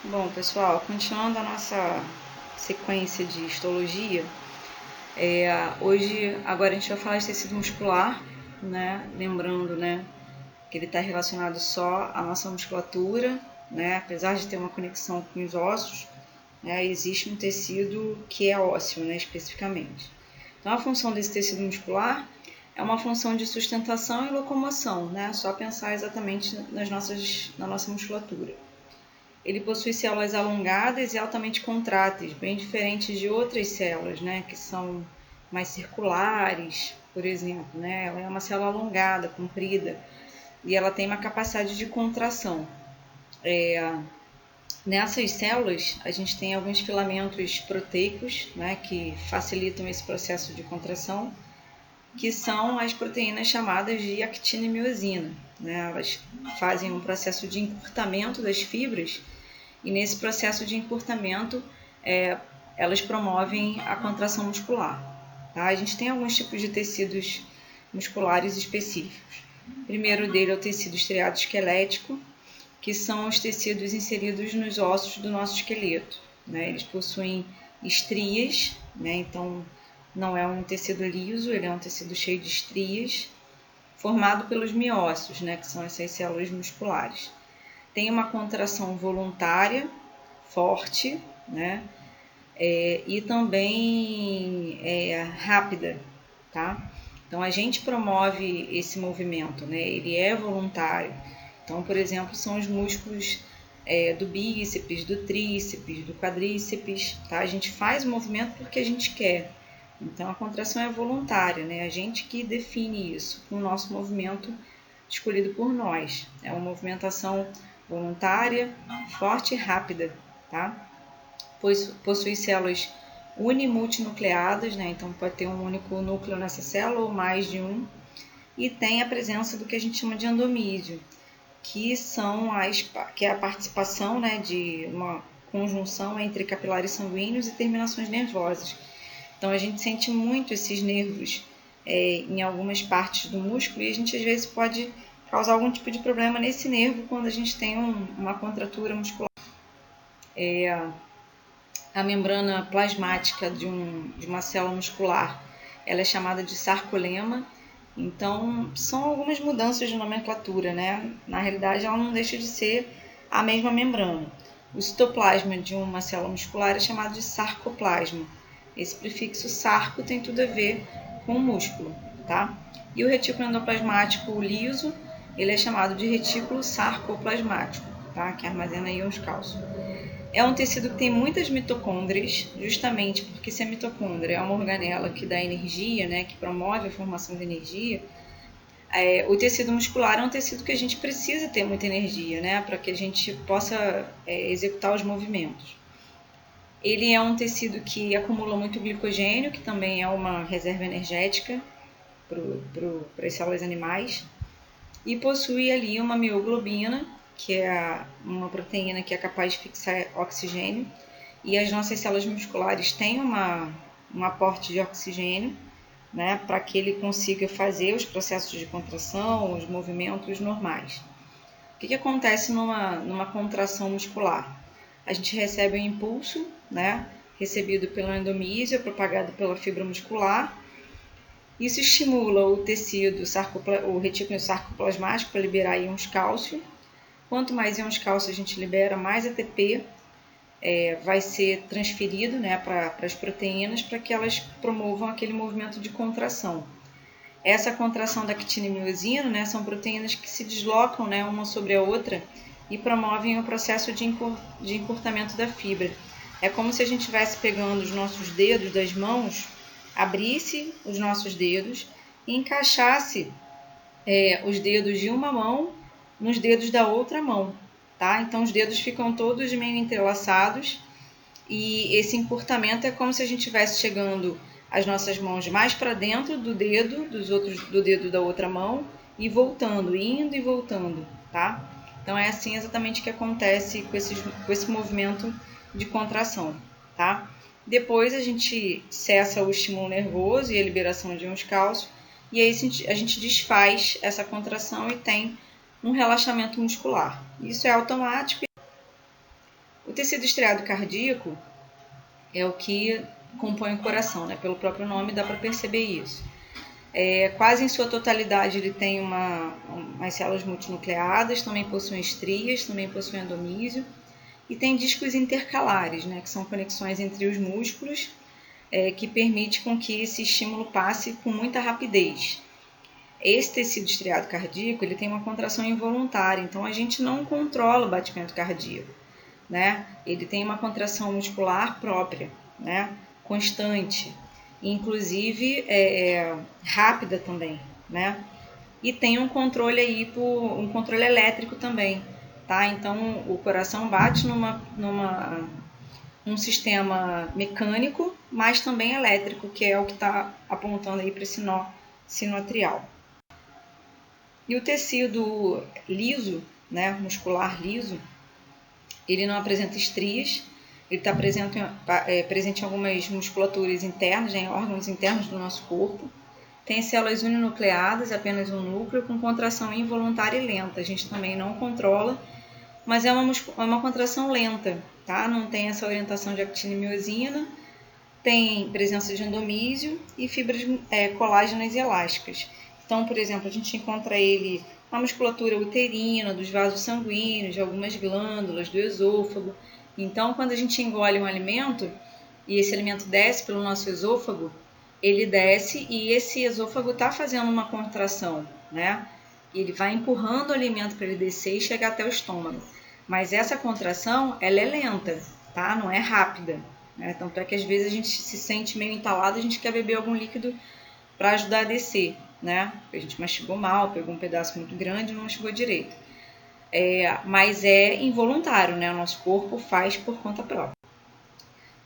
Bom, pessoal, continuando a nossa sequência de histologia, agora a gente vai falar de tecido muscular, né? Lembrando, né, que ele está relacionado só à nossa musculatura, né? Apesar de ter uma conexão com os ossos, né, existe um tecido que é ósseo, né, especificamente. Então, a função desse tecido muscular é uma função de sustentação e locomoção, né? Só pensar exatamente na nossa musculatura. Ele possui células alongadas e altamente contráteis, bem diferentes de outras células, né, que são mais circulares, por exemplo, né? Ela é uma célula alongada, comprida, e ela tem uma capacidade de contração. Nessas células, a gente tem alguns filamentos proteicos, né, que facilitam esse processo de contração, que são as proteínas chamadas de actina e miosina, né? Elas fazem um processo de encurtamento das fibras e nesse processo de encurtamento elas promovem a contração muscular. Tá? A gente tem alguns tipos de tecidos musculares específicos. O primeiro dele é o tecido estriado esquelético, que são os tecidos inseridos nos ossos do nosso esqueleto. Né? Eles possuem estrias, né? Então não é um tecido liso, ele é um tecido cheio de estrias, formado pelos miócitos, né? Que são essas células musculares. Tem uma contração voluntária, forte, né? E também rápida, tá? Então a gente promove esse movimento, né? Ele é voluntário. Então, por exemplo, são os músculos do bíceps, do tríceps, do quadríceps, tá? A gente faz o movimento porque a gente quer. Então a contração é voluntária, né? A gente que define isso com o nosso movimento escolhido por nós. É uma movimentação voluntária, forte e rápida, tá? Possui células unimultinucleadas, né? Então pode ter um único núcleo nessa célula ou mais de um, e tem a presença do que a gente chama de endomísio, que é a participação, né, de uma conjunção entre capilares sanguíneos e terminações nervosas. Então a gente sente muito esses nervos em algumas partes do músculo e a gente às vezes pode causar algum tipo de problema nesse nervo quando a gente tem uma contratura muscular. A membrana plasmática de uma célula muscular, ela é chamada de sarcolema. Então, são algumas mudanças de nomenclatura, né? Na realidade, ela não deixa de ser a mesma membrana. O citoplasma de uma célula muscular é chamado de sarcoplasma. Esse prefixo sarco tem tudo a ver com o músculo, tá? E o retículo endoplasmático liso, ele é chamado de retículo sarcoplasmático, tá? Que armazena íons cálcio. É um tecido que tem muitas mitocôndrias, justamente porque se a mitocôndria é uma organela que dá energia, né, que promove a formação de energia, o tecido muscular é um tecido que a gente precisa ter muita energia, né, para que a gente possa executar os movimentos. Ele é um tecido que acumula muito glicogênio, que também é uma reserva energética para as células animais, e possui ali uma mioglobina, que é uma proteína que é capaz de fixar oxigênio, e as nossas células musculares têm um aporte de oxigênio, né, para que ele consiga fazer os processos de contração, os movimentos normais. O que acontece numa contração muscular? A gente recebe um impulso, né, recebido pelo endomísio, propagado pela fibra muscular. Isso estimula o tecido, o retículo sarcoplasmático para liberar íons cálcio. Quanto mais íons cálcio a gente libera, mais ATP vai ser transferido, né, para as proteínas para que elas promovam aquele movimento de contração. Essa contração da actina e miosina, né, são proteínas que se deslocam, né, uma sobre a outra e promovem o processo de encurtamento da fibra. É como se a gente estivesse pegando os nossos dedos das mãos, abrisse os nossos dedos e encaixasse os dedos de uma mão nos dedos da outra mão, tá? Então os dedos ficam todos meio entrelaçados e esse encurtamento é como se a gente estivesse chegando as nossas mãos mais para dentro do dedo, do dedo da outra mão e voltando, indo e voltando, tá? Então é assim exatamente que acontece com esse movimento de contração, tá? Depois a gente cessa o estímulo nervoso e a liberação de íons cálcio, e aí a gente desfaz essa contração e tem um relaxamento muscular. Isso é automático. O tecido estriado cardíaco é o que compõe o coração, né? Pelo próprio nome dá para perceber isso. Quase em sua totalidade ele tem umas células multinucleadas, também possui estrias, também possui endomísio e tem discos intercalares, né? Que são conexões entre os músculos que permite com que esse estímulo passe com muita rapidez. Esse tecido estriado cardíaco ele tem uma contração involuntária, então a gente não controla o batimento cardíaco, né? Ele tem uma contração muscular própria, né? Constante, inclusive rápida também, né? E tem um controle aí um controle elétrico também, tá? Então o coração bate num sistema mecânico, mas também elétrico, que é o que está apontando aí para esse nó sinoatrial. E o tecido liso, né, muscular liso, ele não apresenta estrias, ele está presente em algumas musculaturas internas, em órgãos internos do nosso corpo. Tem células uninucleadas, apenas um núcleo, com contração involuntária e lenta. A gente também não controla, mas é uma contração lenta, tá? Não tem essa orientação de actina e miosina, tem presença de endomísio e fibras colágenas e elásticas. Então, por exemplo, a gente encontra ele na musculatura uterina, dos vasos sanguíneos, de algumas glândulas, do esôfago. Então, quando a gente engole um alimento e esse alimento desce pelo nosso esôfago, ele desce e esse esôfago está fazendo uma contração, né? Ele vai empurrando o alimento para ele descer e chegar até o estômago. Mas essa contração, ela é lenta, tá? Não é rápida. Né? Tanto é que às vezes a gente se sente meio entalado, a gente quer beber algum líquido para ajudar a descer, né? A gente mastigou mal, pegou um pedaço muito grande e não mastigou direito. Mas é involuntário, né? O nosso corpo faz por conta própria.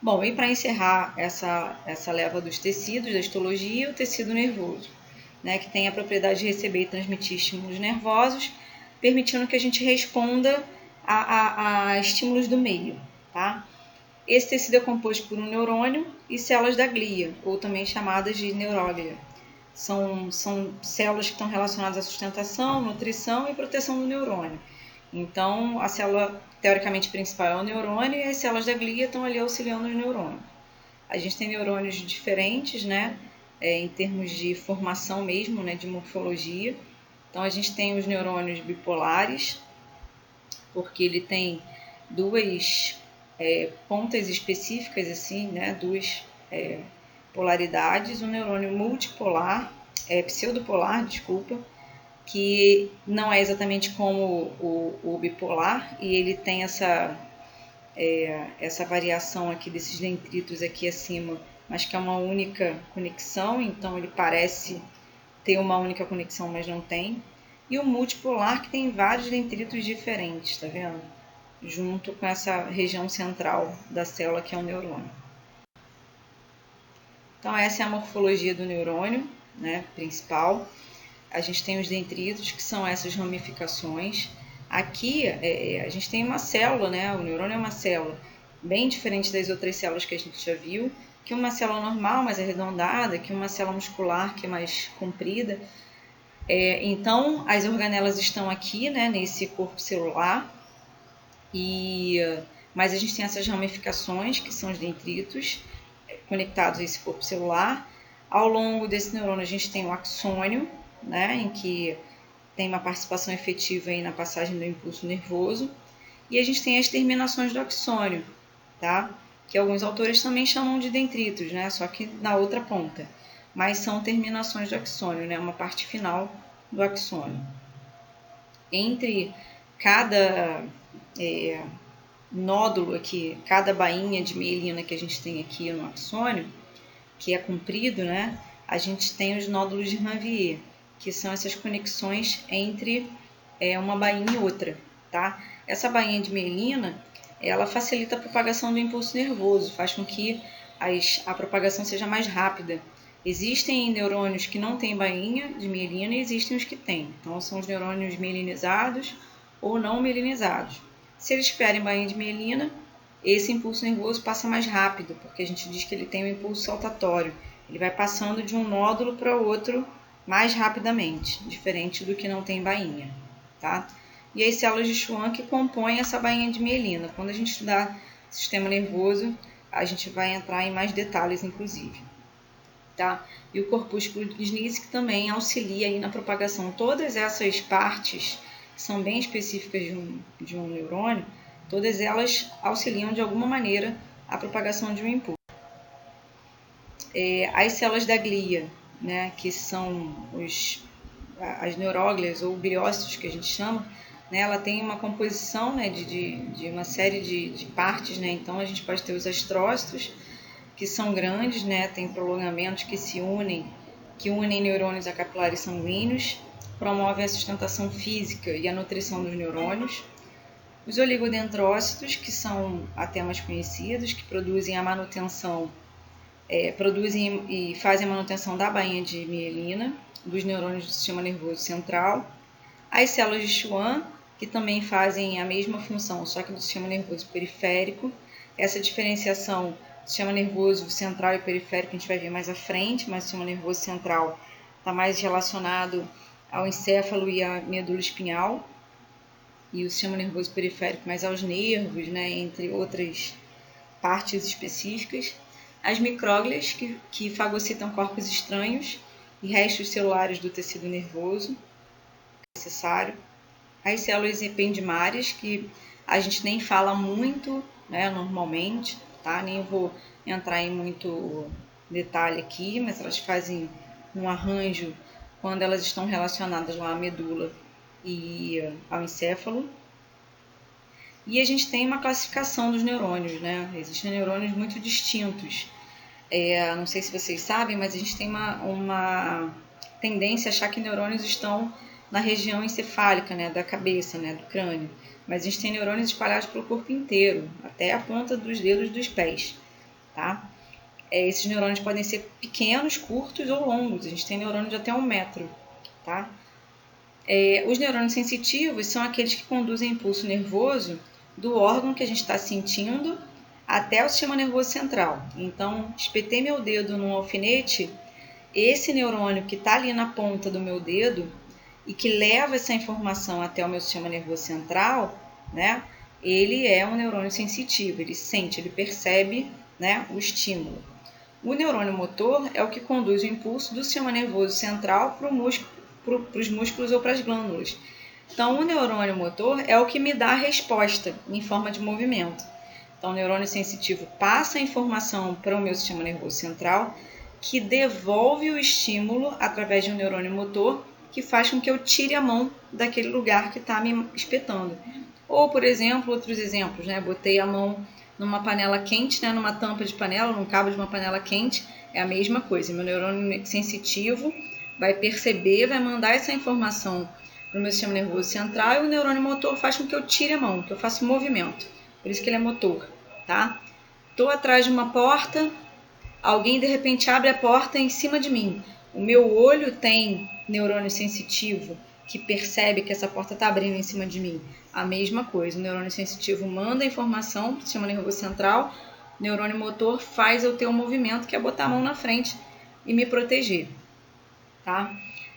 Bom, e para encerrar essa leva dos tecidos, da histologia, o tecido nervoso, né? Que tem a propriedade de receber e transmitir estímulos nervosos, permitindo que a gente responda a estímulos do meio, tá? Esse tecido é composto por um neurônio e células da glia, ou também chamadas de neuróglia. São células que estão relacionadas à sustentação, nutrição e proteção do neurônio. Então, a célula teoricamente principal é o neurônio e as células da glia estão ali auxiliando os neurônios. A gente tem neurônios diferentes, né? Em termos de formação mesmo, né? De morfologia. Então, a gente tem os neurônios bipolares, porque ele tem duas pontas específicas, assim, né? Duas polaridades. O neurônio multipolar, pseudopolar, desculpa, que não é exatamente como o bipolar, e ele tem essa variação aqui desses dendritos aqui acima, mas que é uma única conexão, então ele parece ter uma única conexão, mas não tem. E o multipolar, que tem vários dendritos diferentes, tá vendo? Junto com essa região central da célula, que é o neurônio. Então, essa é a morfologia do neurônio, né, principal. A gente tem os dendritos, que são essas ramificações. Aqui, a gente tem uma célula, né? O neurônio é uma célula bem diferente das outras células que a gente já viu, que é uma célula normal, mais arredondada, que é uma célula muscular, que é mais comprida. Então, as organelas estão aqui, né, nesse corpo celular, mas a gente tem essas ramificações, que são os dendritos, conectados a esse corpo celular. Ao longo desse neurônio, a gente tem o axônio, né, em que tem uma participação efetiva aí na passagem do impulso nervoso. E a gente tem as terminações do axônio, tá? Que alguns autores também chamam de dendritos, né? Só que na outra ponta. Mas são terminações do axônio, né? Uma parte final do axônio. Entre cada nódulo aqui, cada bainha de mielina que a gente tem aqui no axônio, que é comprido, né? A gente tem os nódulos de Ranvier, que são essas conexões entre uma bainha e outra, tá? Essa bainha de mielina, ela facilita a propagação do impulso nervoso, faz com que a propagação seja mais rápida. Existem neurônios que não têm bainha de mielina e existem os que têm. Então, são os neurônios mielinizados ou não mielinizados. Se eles tiverem bainha de mielina, esse impulso nervoso passa mais rápido, porque a gente diz que ele tem um impulso saltatório. Ele vai passando de um nódulo para outro mais rapidamente, diferente do que não tem bainha, tá? e as células de Schwann que compõem essa bainha de mielina. Quando a gente estudar sistema nervoso, a gente vai entrar em mais detalhes, inclusive. Tá? E o corpúsculo de Snitsky também auxilia aí na propagação. Todas essas partes, que são bem específicas de um neurônio, todas elas auxiliam de alguma maneira a propagação de um impulso. As células da glia, né, que são as neuróglias ou biliócitos que a gente chama, né, ela tem uma composição, né, de uma série de partes, né, então a gente pode ter os astrócitos, que são grandes, né, tem prolongamentos que unem neurônios a capilares sanguíneos, promovem a sustentação física e a nutrição dos neurônios. Os oligodendrócitos, que são até mais conhecidos, que produzem a manutenção, produzem e fazem a manutenção da bainha de mielina, dos neurônios do sistema nervoso central. As células de Schwann, que também fazem a mesma função, só que do sistema nervoso periférico. Essa diferenciação do sistema nervoso central e periférico a gente vai ver mais à frente, mas o sistema nervoso central está mais relacionado ao encéfalo e à medula espinhal, e o sistema nervoso periférico mais aos nervos, né, entre outras partes específicas. As micróglias, que fagocitam corpos estranhos e restos celulares do tecido nervoso necessário. As células ependimárias, que a gente nem fala muito, né, normalmente, tá? Nem vou entrar em muito detalhe aqui, mas elas fazem um arranjo quando elas estão relacionadas lá à medula e ao encéfalo. E a gente tem uma classificação dos neurônios, né? Existem neurônios muito distintos. Não sei se vocês sabem, mas a gente tem uma tendência a achar que neurônios estão na região encefálica, né, da cabeça, né, do crânio. Mas a gente tem neurônios espalhados pelo corpo inteiro, até a ponta dos dedos dos pés, tá? Esses neurônios podem ser pequenos, curtos ou longos. A gente tem neurônios de até 1 metro, tá? Os neurônios sensitivos são aqueles que conduzem impulso nervoso do órgão que a gente está sentindo até o sistema nervoso central. Então, espetei meu dedo num alfinete, esse neurônio que está ali na ponta do meu dedo e que leva essa informação até o meu sistema nervoso central, né, ele é um neurônio sensitivo, ele sente, ele percebe, né, o estímulo. O neurônio motor é o que conduz o impulso do sistema nervoso central para os músculos ou para as glândulas. Então, o neurônio motor é o que me dá a resposta em forma de movimento. Então, o neurônio sensitivo passa a informação para o meu sistema nervoso central, que devolve o estímulo através de um neurônio motor, que faz com que eu tire a mão daquele lugar que está me espetando. Ou, por exemplo, outros exemplos, né? Botei a mão numa panela quente, né? Numa tampa de panela, num cabo de uma panela quente, é a mesma coisa. Meu neurônio sensitivo vai perceber, vai mandar essa informação para o meu sistema nervoso central, e o neurônio motor faz com que eu tire a mão, que eu faça um movimento. Por isso que ele é motor, tá? Estou atrás de uma porta, alguém de repente abre a porta em cima de mim. O meu olho tem neurônio sensitivo que percebe que essa porta está abrindo em cima de mim. A mesma coisa, o neurônio sensitivo manda a informação para o sistema nervoso central, o neurônio motor faz eu ter um movimento que é botar a mão na frente e me proteger, tá?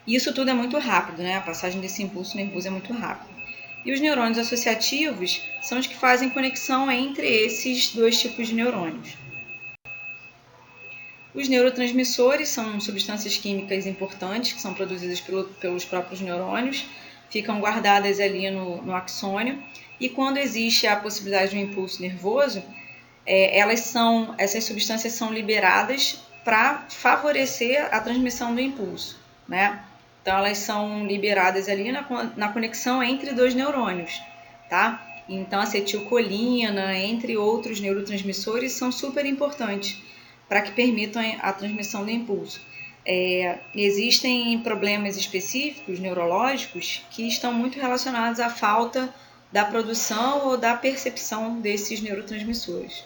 Isso tudo é muito rápido, né? A passagem desse impulso nervoso é muito rápida. E os neurônios associativos são os que fazem conexão entre esses dois tipos de neurônios. Os neurotransmissores são substâncias químicas importantes que são produzidas pelos próprios neurônios, ficam guardadas ali no axônio, e quando existe a possibilidade de um impulso nervoso, essas substâncias são liberadas para favorecer a transmissão do impulso, né? Então, elas são liberadas ali na conexão entre dois neurônios, tá? Então, acetilcolina, entre outros neurotransmissores, são super importantes para que permitam a transmissão do impulso. Existem problemas específicos neurológicos que estão muito relacionados à falta da produção ou da percepção desses neurotransmissores.